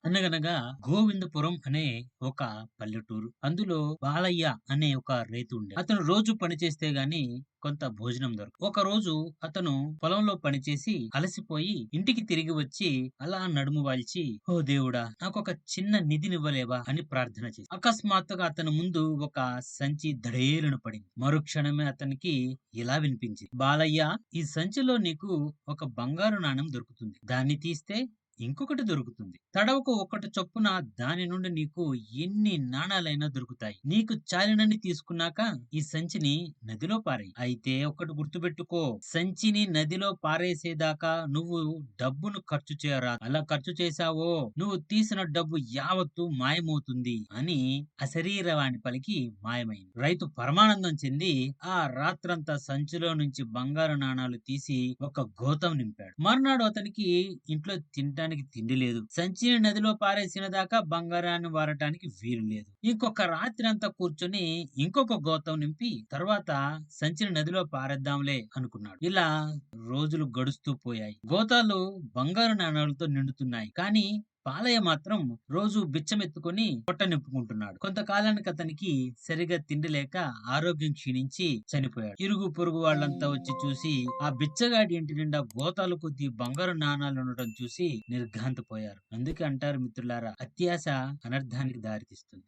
అనగనగా గోవిందపురం అనే ఒక పల్లెటూరు. అందులో బాలయ్య అనే ఒక రైతు ఉండే. అతను రోజు పని చేస్తే గాని కొంత భోజనం దొరకదు. ఒక రోజు అతను పొలంలో పనిచేసి అలసిపోయి ఇంటికి తిరిగి వచ్చి అలా నడుము వాల్చి, "ఓ దేవుడా! నాకొక చిన్న నిధినివ్వలేవా?" అని ప్రార్థన చేసి అకస్మాత్తుగా అతని ముందు ఒక సంచి దడేలున పడింది. మరుక్షణమే అతనికి ఇలా వినిపించింది, "బాలయ్య, ఈ సంచిలో నీకు ఒక బంగారు నాణెం దొరుకుతుంది. దాన్ని తీస్తే ఇంకొకటి దొరుకుతుంది. తడవకు ఒకటి చొప్పున దాని నుండి నీకు ఎన్ని నాణాలైనా దొరుకుతాయి. నీకు చాలినన్ని తీసుకున్నాక ఈ సంచిని నదిలో పారేయ్. అయితే ఒకటి గుర్తుపెట్టుకో, సంచిని నదిలో పారేసేదాకా నువ్వు డబ్బును ఖర్చు చేయరాదు. అలా ఖర్చు చేశావో నువ్వు తీసిన డబ్బు యావత్తు మాయమవుతుంది" అని అశరీరవాణి పలికి మాయమైంది. రైతు పరమానందం చెంది ఆ రాత్రంతా సంచిలో నుంచి బంగారు నాణాలు తీసి ఒక గోతం నింపాడు. మర్నాడు అతనికి ఇంట్లో తినటానికి తిండి లేదు. సంచిని నదిలో పారేసిన దాకా బంగారాన్ని వాడటానికి వీలు లేదు. ఇంకొక రాత్రి అంతా కూర్చొని ఇంకొక గోతం నింపి తర్వాత సంచిని నదిలో పారేద్దాంలే అనుకున్నాడు. ఇలా రోజులు గడుస్తూ పోయాయి. గోతాలు బంగారు నాణాలతో నిండుతున్నాయి. కానీ బాలయ్య మాత్రం రోజు బిచ్చమెత్తుకొని పొట్ట నింపుకుంటున్నాడు. కొంతకాలానికి అతనికి సరిగా తిండి లేక ఆరోగ్యం క్షీణించి చనిపోయాడు. ఇరుగు పొరుగు వాళ్ళంతా వచ్చి చూసి ఆ బిచ్చగాడి ఇంటి నిండా గోతాలు కొద్ది బంగారు నాణాలు ఉండటం చూసి నిర్ఘాంతపోయారు. అందుకే అంటారు మిత్రులారా, అత్యాశ అనర్థానికి దారితీస్తుంది.